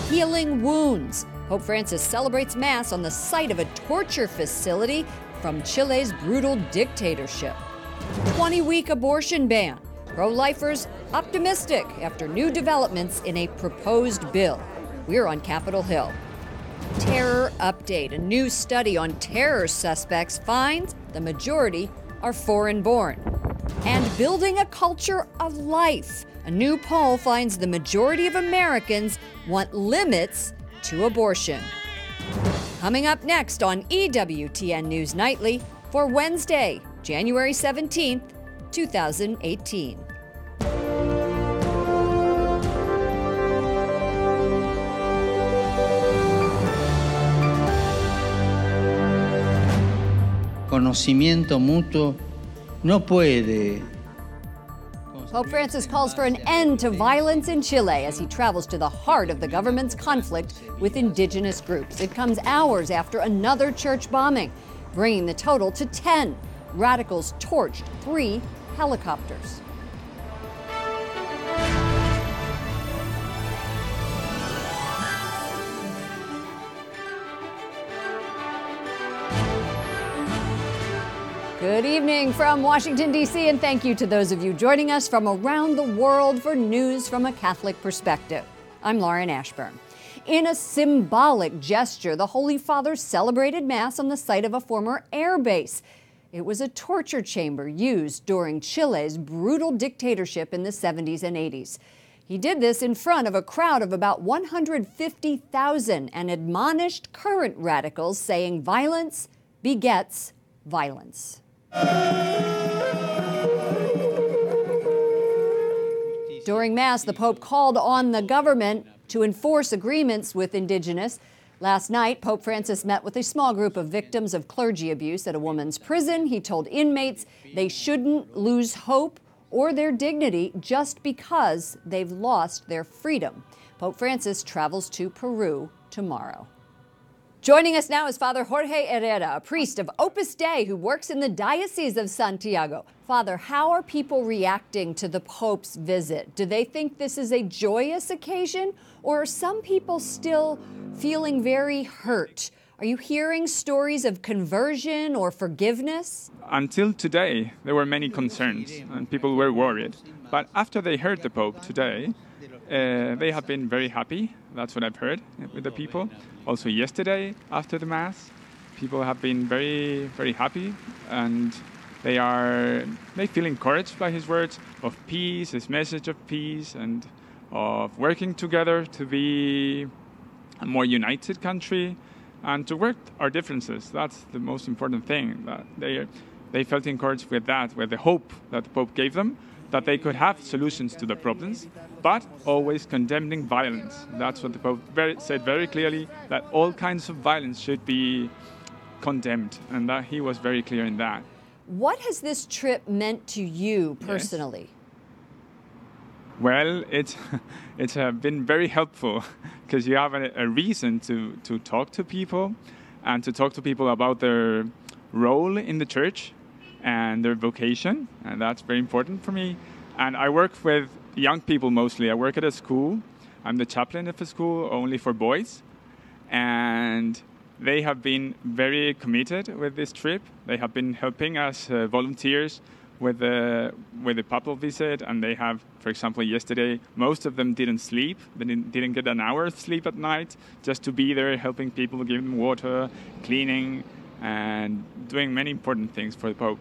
Healing wounds. Pope Francis celebrates Mass on the site of a torture facility from Chile's brutal dictatorship. 20-week abortion ban. Pro-lifers optimistic after new developments in a proposed bill. We're on Capitol Hill. Terror update. A new study on terror suspects finds the majority are foreign-born. And building a culture of life. A new poll finds the majority of Americans want limits to abortion. Coming up next on EWTN News Nightly for Wednesday, January 17th, 2018. Conocimiento mutuo no puede. Pope Francis calls for an end to violence in Chile as he travels to the heart of the government's conflict with indigenous groups. It comes hours after another church bombing, bringing the total to 10. Radicals torched 3 helicopters. Good evening from Washington, D.C., and thank you to those of you joining us from around the world for news from a Catholic perspective. I'm Lauren Ashburn. In a symbolic gesture, the Holy Father celebrated Mass on the site of a former air base. It was a torture chamber used during Chile's brutal dictatorship in the 70s and 80s. He did this in front of a crowd of about 150,000 and admonished current radicals, saying violence begets violence. During Mass, the Pope called on the government to enforce agreements with indigenous. Last night, Pope Francis met with a small group of victims of clergy abuse at a woman's prison. He told inmates they shouldn't lose hope or their dignity just because they've lost their freedom. Pope Francis travels to Peru tomorrow. Joining us now is Father Jorge Herrera, a priest of Opus Dei who works in the Diocese of Santiago. Father, how are people reacting to the Pope's visit? Do they think this is a joyous occasion, or are some people still feeling very hurt? Are you hearing stories of conversion or forgiveness? Until today, there were many concerns and people were worried. But after they heard the Pope today, they have been very happy. That's what I've heard with the people. Also yesterday, after the Mass, people have been very, very happy, and they feel encouraged by his words of peace, his message of peace, and of working together to be a more united country and to work our differences. That's the most important thing. That they felt encouraged with that, with the hope that the Pope gave them, that they could have solutions to the problems, but always condemning violence. That's what the Pope said very clearly, that all kinds of violence should be condemned, and that he was very clear in that. What has this trip meant to you personally? Yes. Well, it's been very helpful because you have a reason to talk to people and to talk to people about their role in the church and their vocation, and that's very important for me. And I work with young people mostly. I work at a school. I'm the chaplain of a school only for boys, and they have been very committed with this trip. They have been helping us volunteers with the papal visit, and they have, for example, yesterday, most of them didn't sleep. They didn't get an hour of sleep at night just to be there helping people, giving them water, cleaning, and doing many important things for the Pope.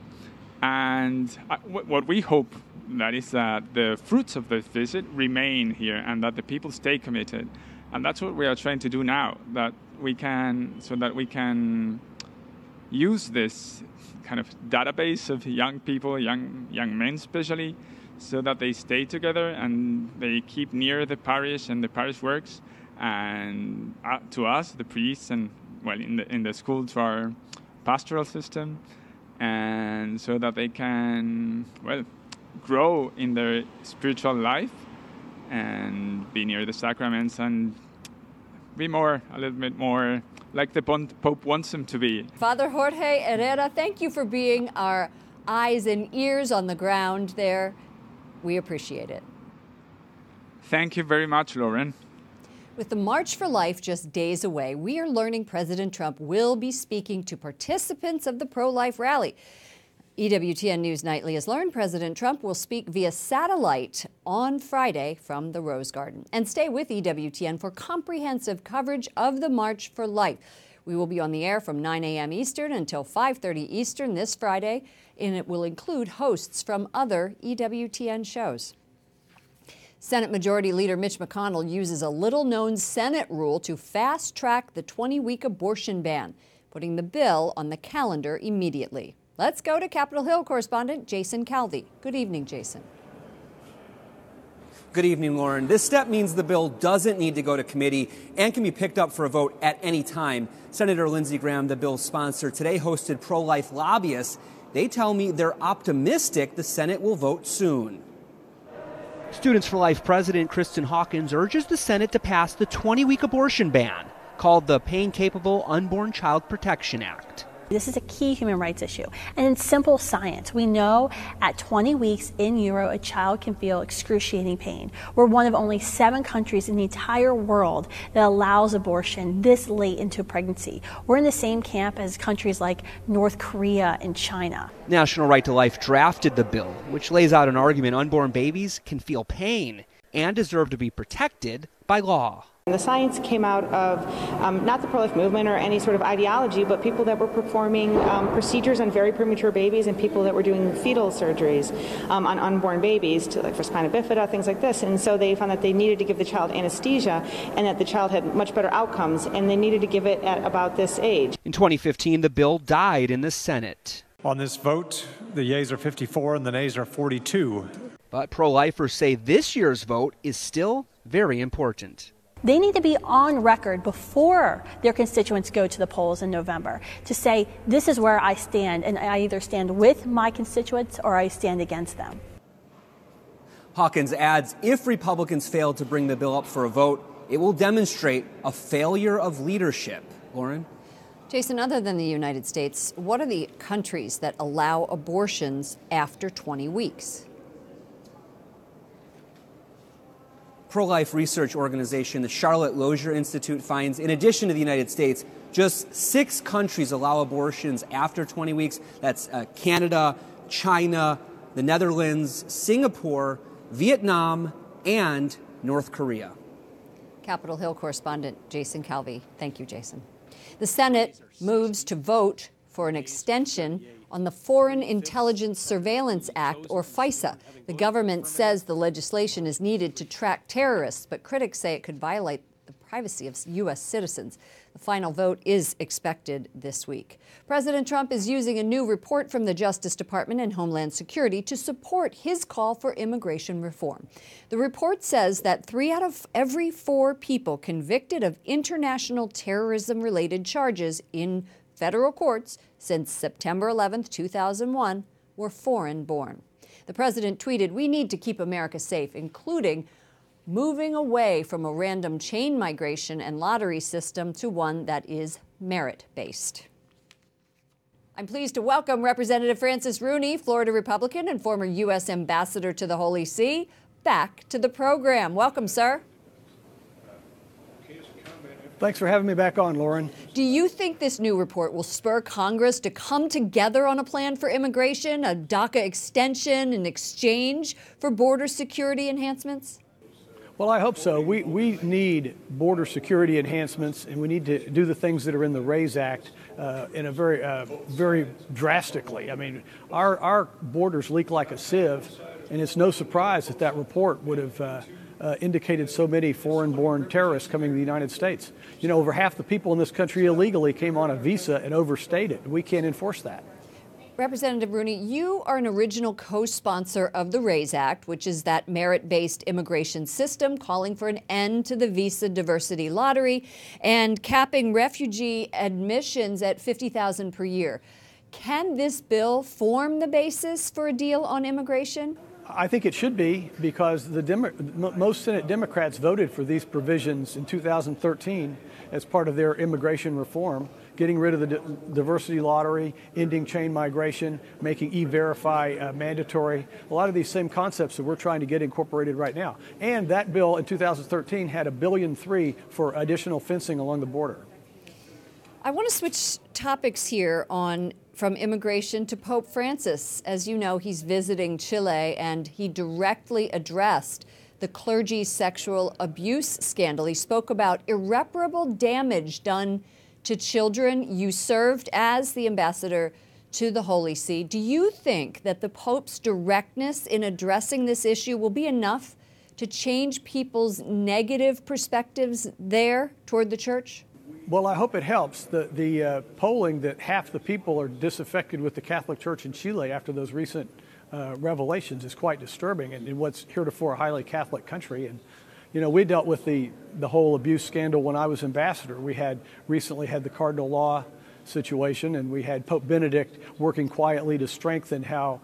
And what we hope that is that the fruits of this visit remain here and that the people stay committed. And that's what we are trying to do now, so that we can use this kind of database of young people, young men especially, so that they stay together and they keep near the parish and the parish works, and to us, the priests, and in the school to our pastoral system, and so that they can grow in their spiritual life and be near the sacraments and be a little bit more like the Pope wants them to be. Father Jorge Herrera, thank you for being our eyes and ears on the ground there. We appreciate it. Thank you very much, Lauren. With the March for Life just days away, we are learning President Trump will be speaking to participants of the pro-life rally. EWTN News Nightly has learned President Trump will speak via satellite on Friday from the Rose Garden. And stay with EWTN for comprehensive coverage of the March for Life. We will be on the air from 9 a.m. Eastern until 5:30 Eastern this Friday, and it will include hosts from other EWTN shows. Senate Majority Leader Mitch McConnell uses a little-known Senate rule to fast-track the 20-week abortion ban, putting the bill on the calendar immediately. Let's go to Capitol Hill correspondent Jason Calvi. Good evening, Jason. Good evening, Lauren. This step means the bill doesn't need to go to committee and can be picked up for a vote at any time. Senator Lindsey Graham, the bill's sponsor, today hosted pro-life lobbyists. They tell me they're optimistic the Senate will vote soon. Students for Life President Kristen Hawkins urges the Senate to pass the 20-week abortion ban, called the Pain-Capable Unborn Child Protection Act. This is a key human rights issue. And in simple science, we know at 20 weeks in utero, a child can feel excruciating pain. We're one of only 7 countries in the entire world that allows abortion this late into pregnancy. We're in the same camp as countries like North Korea and China. National Right to Life drafted the bill, which lays out an argument unborn babies can feel pain and deserve to be protected by law. The science came out of not the pro-life movement or any sort of ideology, but people that were performing procedures on very premature babies and people that were doing fetal surgeries on unborn babies, like for spina bifida, things like this. And so they found that they needed to give the child anesthesia and that the child had much better outcomes, and they needed to give it at about this age. In 2015, the bill died in the Senate. On this vote, the yeas are 54 and the nays are 42. But pro-lifers say this year's vote is still very important. They need to be on record before their constituents go to the polls in November to say, this is where I stand, and I either stand with my constituents or I stand against them. Hawkins adds, if Republicans fail to bring the bill up for a vote, it will demonstrate a failure of leadership. Lauren? Jason, other than the United States, what are the countries that allow abortions after 20 weeks? Pro-life research organization, the Charlotte Lozier Institute, finds, in addition to the United States, just 6 countries allow abortions after 20 weeks. That's Canada, China, the Netherlands, Singapore, Vietnam, and North Korea. Capitol Hill correspondent Jason Calvi. Thank you, Jason. The Senate moves to vote for an extension on the Foreign Intelligence Surveillance Act, or FISA. The government says the legislation is needed to track terrorists, but critics say it could violate the privacy of U.S. citizens. The final vote is expected this week. President Trump is using a new report from the Justice Department and Homeland Security to support his call for immigration reform. The report says that 3 out of every 4 people convicted of international terrorism-related charges in federal courts since September 11, 2001, were foreign-born. The president tweeted, "We need to keep America safe, including moving away from a random chain migration and lottery system to one that is merit-based." I'm pleased to welcome Representative Francis Rooney, Florida Republican and former U.S. Ambassador to the Holy See, back to the program. Welcome, sir. Thanks for having me back on, Lauren. Do you think this new report will spur Congress to come together on a plan for immigration, a DACA extension, an exchange for border security enhancements? Well, I hope so. We need border security enhancements, and we need to do the things that are in the RAISE Act in a very drastically. I mean, our borders leak like a sieve, and it's no surprise that that report would have indicated so many foreign-born terrorists coming to the United States. You know, over half the people in this country illegally came on a visa and overstayed it. We can't enforce that. Representative Rooney, you are an original co-sponsor of the RAISE Act, which is that merit-based immigration system calling for an end to the visa diversity lottery and capping refugee admissions at 50,000 per year. Can this bill form the basis for a deal on immigration? I think it should be, because most Senate Democrats voted for these provisions in 2013 as part of their immigration reform, getting rid of the diversity lottery, ending chain migration, making E-Verify mandatory, a lot of these same concepts that we're trying to get incorporated right now. And that bill in 2013 had $1.3 billion for additional fencing along the border. I want to switch topics here from immigration to Pope Francis. As you know, he's visiting Chile, and he directly addressed the clergy sexual abuse scandal. He spoke about irreparable damage done to children. You served as the ambassador to the Holy See. Do you think that the Pope's directness in addressing this issue will be enough to change people's negative perspectives there toward the church? Well, I hope it helps. The polling that half the people are disaffected with the Catholic Church in Chile after those recent revelations is quite disturbing in what's heretofore a highly Catholic country. And, you know, we dealt with the whole abuse scandal when I was ambassador. We had recently had the cardinal law situation, and we had Pope Benedict working quietly to strengthen how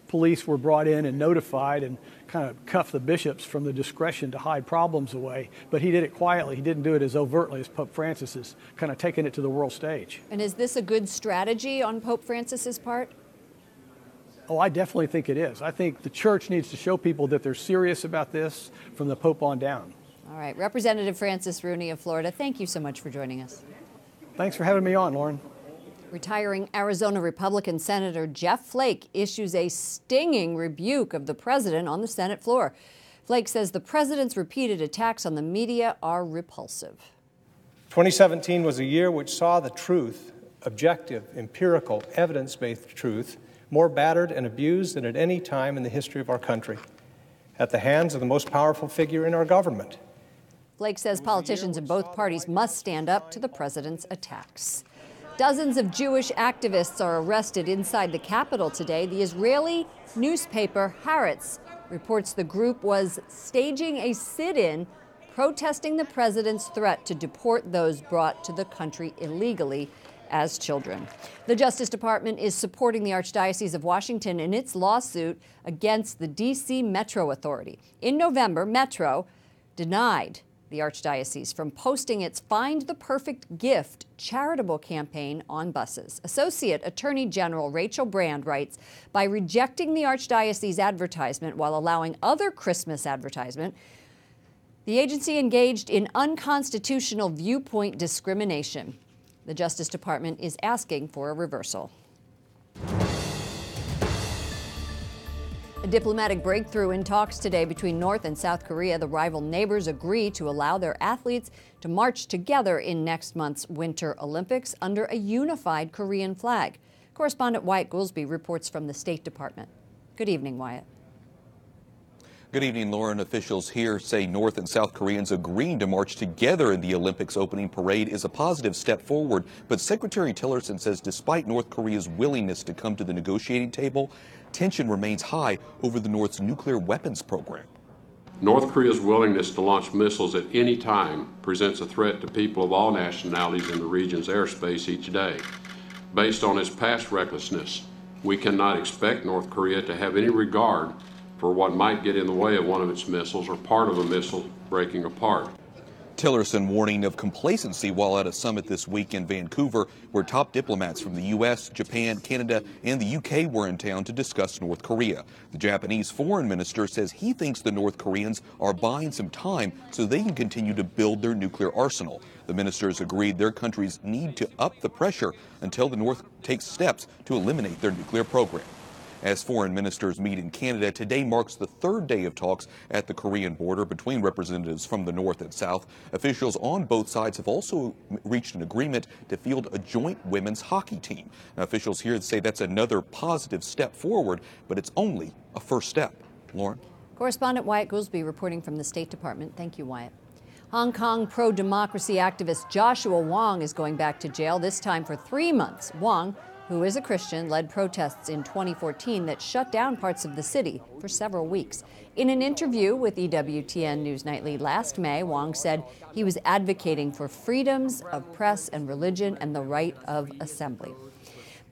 police were brought in and notified and kind of cuff the bishops from the discretion to hide problems away. But he did it quietly. He didn't do it as overtly as Pope Francis is kind of taking it to the world stage. And is this a good strategy on Pope Francis's part? Oh, I definitely think it is. I think the church needs to show people that they're serious about this from the Pope on down. All right. Representative Francis Rooney of Florida, thank you so much for joining us. Thanks for having me on, Lauren. Retiring Arizona Republican Senator Jeff Flake issues a stinging rebuke of the president on the Senate floor. Flake says the president's repeated attacks on the media are repulsive. 2017 was a year which saw the truth, objective, empirical, evidence-based truth, more battered and abused than at any time in the history of our country, at the hands of the most powerful figure in our government. Flake says politicians in both parties must stand up to the president's attacks. Dozens of Jewish activists are arrested inside the Capitol today. The Israeli newspaper Haaretz reports the group was staging a sit-in protesting the president's threat to deport those brought to the country illegally as children. The Justice Department is supporting the Archdiocese of Washington in its lawsuit against the D.C. Metro Authority. In November, Metro denied the Archdiocese from posting its Find the Perfect Gift charitable campaign on buses. Associate Attorney General Rachel Brand writes, by rejecting the Archdiocese advertisement while allowing other Christmas advertisement, the agency engaged in unconstitutional viewpoint discrimination. The Justice Department is asking for a reversal. A diplomatic breakthrough in talks today between North and South Korea. The rival neighbors agree to allow their athletes to march together in next month's Winter Olympics under a unified Korean flag. Correspondent Wyatt Goolsbee reports from the State Department. Good evening, Wyatt. Good evening, Lauren. Officials here say North and South Koreans agreeing to march together in the Olympics opening parade is a positive step forward. But Secretary Tillerson says despite North Korea's willingness to come to the negotiating table, tension remains high over the North's nuclear weapons program. North Korea's willingness to launch missiles at any time presents a threat to people of all nationalities in the region's airspace each day. Based on its past recklessness, we cannot expect North Korea to have any regard for what might get in the way of one of its missiles or part of a missile breaking apart. Tillerson warning of complacency while at a summit this week in Vancouver, where top diplomats from the U.S., Japan, Canada, and the U.K. were in town to discuss North Korea. The Japanese foreign minister says he thinks the North Koreans are buying some time so they can continue to build their nuclear arsenal. The ministers agreed their countries need to up the pressure until the North takes steps to eliminate their nuclear program. As foreign ministers meet in Canada, today marks the third day of talks at the Korean border between representatives from the North and South. Officials on both sides have also reached an agreement to field a joint women's hockey team. Now, officials here say that's another positive step forward, but it's only a first step. Lauren? Correspondent Wyatt Goolsbee reporting from the State Department. Thank you, Wyatt. Hong Kong pro-democracy activist Joshua Wong is going back to jail, this time for 3 months. Wong, who is a Christian, led protests in 2014 that shut down parts of the city for several weeks. In an interview with EWTN News Nightly last May, Wong said he was advocating for freedoms of press and religion and the right of assembly.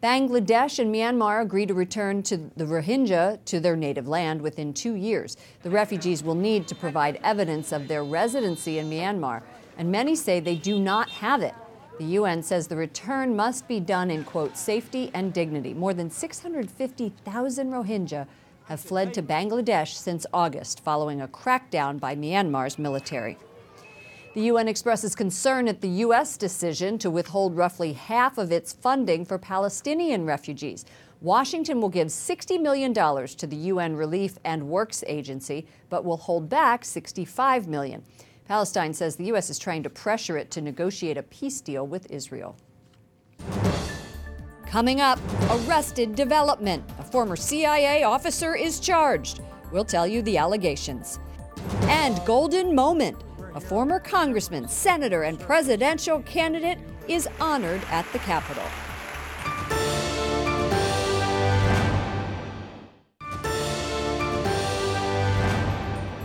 Bangladesh and Myanmar agree to return to the Rohingya to their native land within 2 years. The refugees will need to provide evidence of their residency in Myanmar, and many say they do not have it. The UN says the return must be done in, quote, safety and dignity. More than 650,000 Rohingya have fled to Bangladesh since August, following a crackdown by Myanmar's military. The UN expresses concern at the U.S. decision to withhold roughly half of its funding for Palestinian refugees. Washington will give $60 million to the UN Relief and Works Agency, but will hold back $65 million. Palestine says the U.S. is trying to pressure it to negotiate a peace deal with Israel. Coming up, arrested development. A former CIA officer is charged. We'll tell you the allegations. And golden moment. A former congressman, senator, and presidential candidate is honored at the Capitol.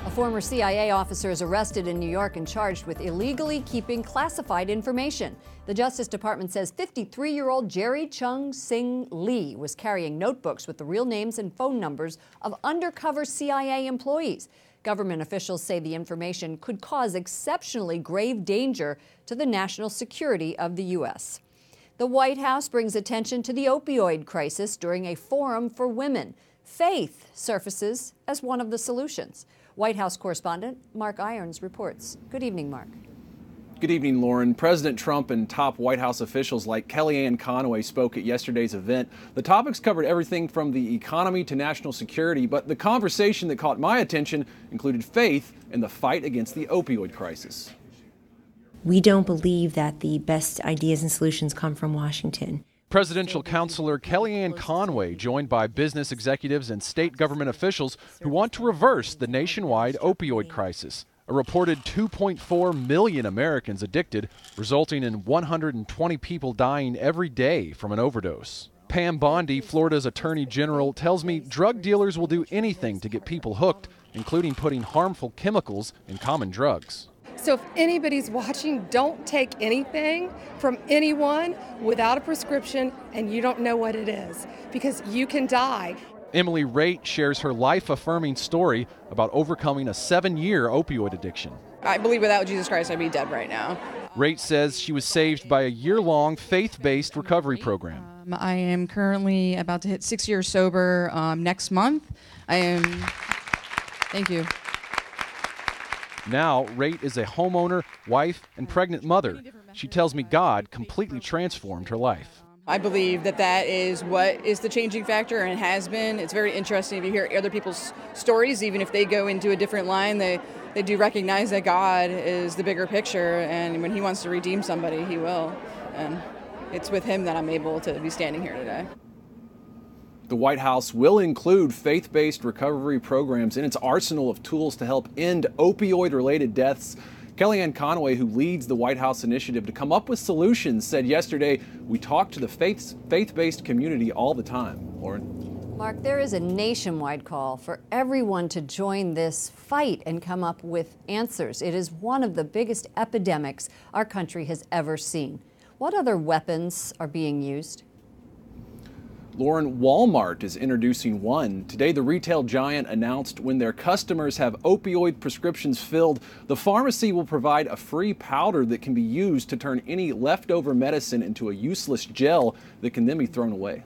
A former CIA officer is arrested in New York and charged with illegally keeping classified information. The Justice Department says 53-year-old Jerry Chung Sing Lee was carrying notebooks with the real names and phone numbers of undercover CIA employees. Government officials say the information could cause exceptionally grave danger to the national security of the U.S. The White House brings attention to the opioid crisis during a forum for women. Faith surfaces as one of the solutions. White House correspondent Mark Irons reports. Good evening, Mark. Good evening, Lauren. President Trump and top White House officials like Kellyanne Conway spoke at yesterday's event. The topics covered everything from the economy to national security, but the conversation that caught my attention included faith and the fight against the opioid crisis. We don't believe that the best ideas and solutions come from Washington. Presidential counselor Kellyanne Conway, joined by business executives and state government officials who want to reverse the nationwide opioid crisis. A reported 2.4 million Americans addicted, resulting in 120 people dying every day from an overdose. Pam Bondi, Florida's Attorney General, tells me drug dealers will do anything to get people hooked, including putting harmful chemicals in common drugs. So if anybody's watching, don't take anything from anyone without a prescription and you don't know what it is, because you can die. Emily Raitt shares her life-affirming story about overcoming a 7-year opioid addiction. I believe without Jesus Christ, I'd be dead right now. Raitt says she was saved by a year-long faith-based recovery program. I am currently about to hit 6 years sober next month. Thank you. Now, Raitt is a homeowner, wife, and pregnant mother. She tells me God completely transformed her life. I believe that is what is the changing factor, and it has been. It's very interesting if you hear other people's stories, even if they go into a different line, they do recognize that God is the bigger picture, and when he wants to redeem somebody, he will. And it's with him that I'm able to be standing here today. The White House will include faith-based recovery programs in its arsenal of tools to help end opioid-related deaths. Kellyanne Conway, who leads the White House initiative to come up with solutions, said yesterday, "We talk to the faith-based community all the time." Lauren? Mark, there is a nationwide call for everyone to join this fight and come up with answers. It is one of the biggest epidemics our country has ever seen. What other weapons are being used? Lauren, Walmart is introducing one. Today, the retail giant announced when their customers have opioid prescriptions filled, the pharmacy will provide a free powder that can be used to turn any leftover medicine into a useless gel that can then be thrown away.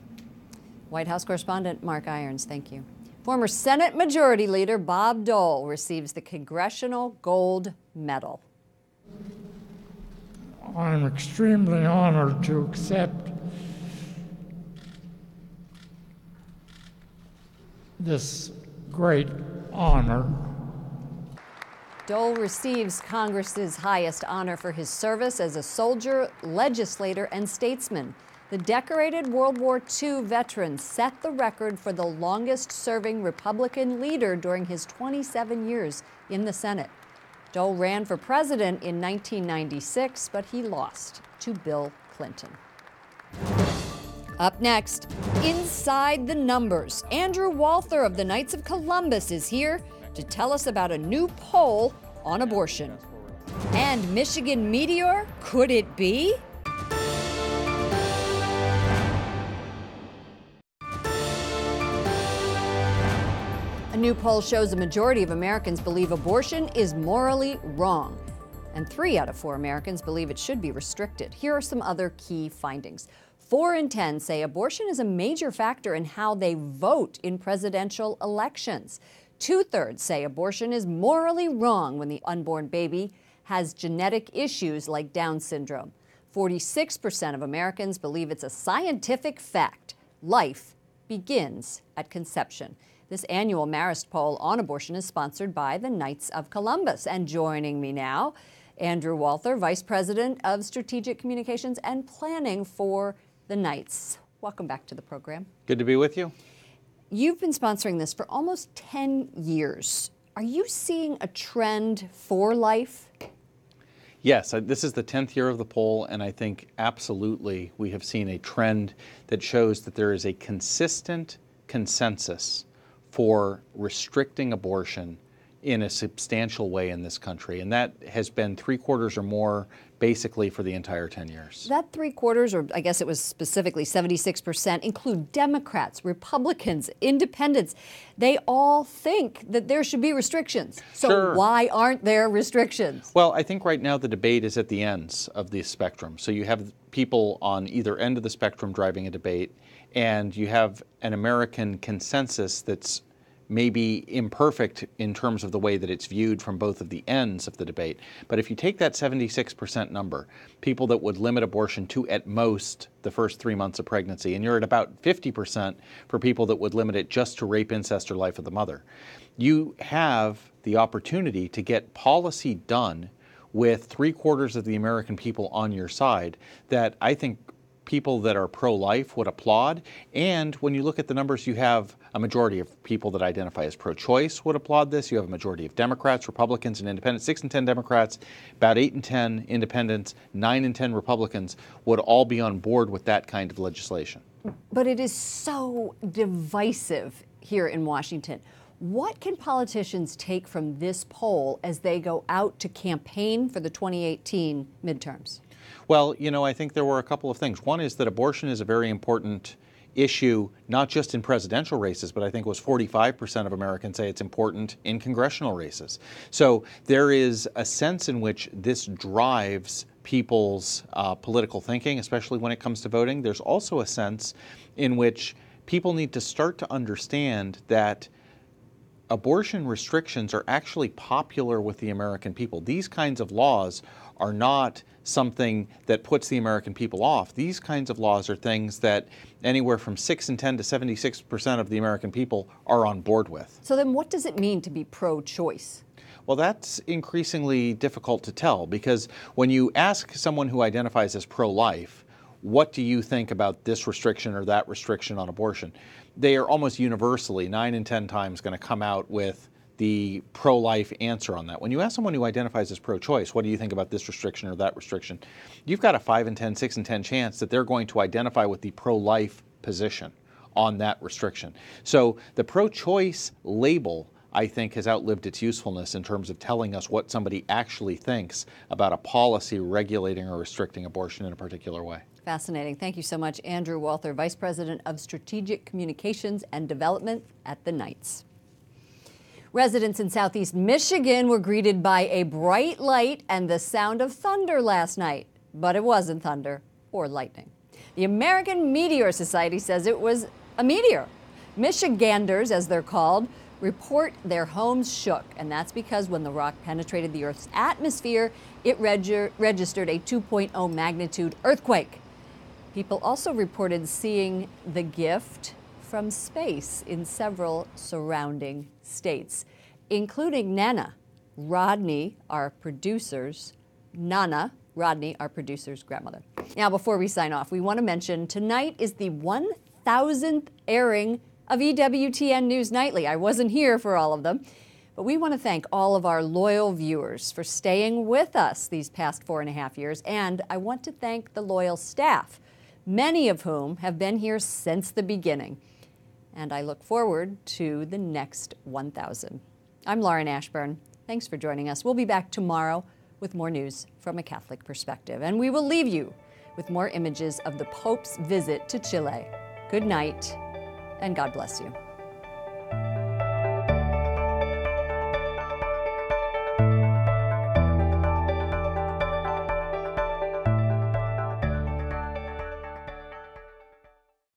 White House correspondent Mark Irons, thank you. Former Senate Majority Leader Bob Dole receives the Congressional Gold Medal. I'm extremely honored to accept this great honor. Dole receives Congress's highest honor for his service as a soldier, legislator, and statesman. The decorated World War II veteran set the record for the longest-serving Republican leader during his 27 years in the Senate. Dole ran for president in 1996, but he lost to Bill Clinton. Up next, inside the numbers, Andrew Walther of the Knights of Columbus is here to tell us about a new poll on abortion. And Michigan meteor, could it be? A new poll shows a majority of Americans believe abortion is morally wrong. and 3 out of 4 Americans believe it should be restricted. Here are some other key findings. 4 in 10 say abortion is a major factor in how they vote in presidential elections. 2/3 say abortion is morally wrong when the unborn baby has genetic issues like Down syndrome. 46% of Americans believe it's a scientific fact. Life begins at conception. This annual Marist poll on abortion is sponsored by the Knights of Columbus. And joining me now, Andrew Walther, Vice President of Strategic Communications and Planning for the Knights. Welcome back to the program. Good to be with you. You've been sponsoring this for almost 10 years. Are you seeing a trend for life? Yes, this is the 10th year of the poll, and I think absolutely we have seen a trend that shows that there is a consistent consensus for restricting abortion in a substantial way in this country. And that has been 3/4 or more basically for the entire 10 years. That 3/4, or I guess it was specifically 76%, include Democrats, Republicans, Independents. They all think that there should be restrictions. So Sure. Why aren't there restrictions? Well, I think right now the debate is at the ends of the spectrum. So you have people on either end of the spectrum driving a debate, and you have an American consensus that's maybe imperfect in terms of the way that it's viewed from both of the ends of the debate. But if you take that 76% number, people that would limit abortion to at most the first 3 months of pregnancy, and you're at about 50% for people that would limit it just to rape, incest, or life of the mother, you have the opportunity to get policy done with 3/4 of the American people on your side that I think people that are pro-life would applaud. And when you look at the numbers, you have a majority of people that identify as pro-choice would applaud this. You have a majority of Democrats, Republicans, and Independents. 6 in 10 Democrats, about 8 in 10 Independents, 9 in 10 Republicans would all be on board with that kind of legislation. But it is so divisive here in Washington. What can politicians take from this poll as they go out to campaign for the 2018 midterms? Well, you know, I think there were a couple of things. One is that abortion is a very important issue, not just in presidential races, but I think it was 45% of Americans say it's important in congressional races. So there is a sense in which this drives people's political thinking, especially when it comes to voting. There's also a sense in which people need to start to understand that abortion restrictions are actually popular with the American people. These kinds of laws are not something that puts the American people off. These kinds of laws are things that anywhere from 6 in 10 to 76% of the American people are on board with. So then what does it mean to be pro-choice? Well, that's increasingly difficult to tell, because when you ask someone who identifies as pro-life, what do you think about this restriction or that restriction on abortion? They are almost universally, 9 in 10 times, going to come out with the pro-life answer on that. When you ask someone who identifies as pro-choice, what do you think about this restriction or that restriction? You've got a 5 in 10, 6 in 10 chance that they're going to identify with the pro-life position on that restriction. So the pro-choice label, I think, has outlived its usefulness in terms of telling us what somebody actually thinks about a policy regulating or restricting abortion in a particular way. Fascinating. Thank you so much, Andrew Walther, Vice President of Strategic Communications and Development at the Knights. Residents in Southeast Michigan were greeted by a bright light and the sound of thunder last night, but it wasn't thunder or lightning. The American Meteor Society says it was a meteor. Michiganders, as they're called, report their homes shook, and that's because when the rock penetrated the Earth's atmosphere, it registered a 2.0 magnitude earthquake. People also reported seeing the gift from space in several surrounding states, including Nana, Rodney, our producer's grandmother. Now, before we sign off, we want to mention tonight is the 1,000th airing of EWTN News Nightly. I wasn't here for all of them, but we want to thank all of our loyal viewers for staying with us these past 4.5 years, and I want to thank the loyal staff, many of whom have been here since the beginning. And I look forward to the next 1,000. I'm Lauren Ashburn. Thanks for joining us. We'll be back tomorrow with more news from a Catholic perspective. And we will leave you with more images of the Pope's visit to Chile. Good night, and God bless you.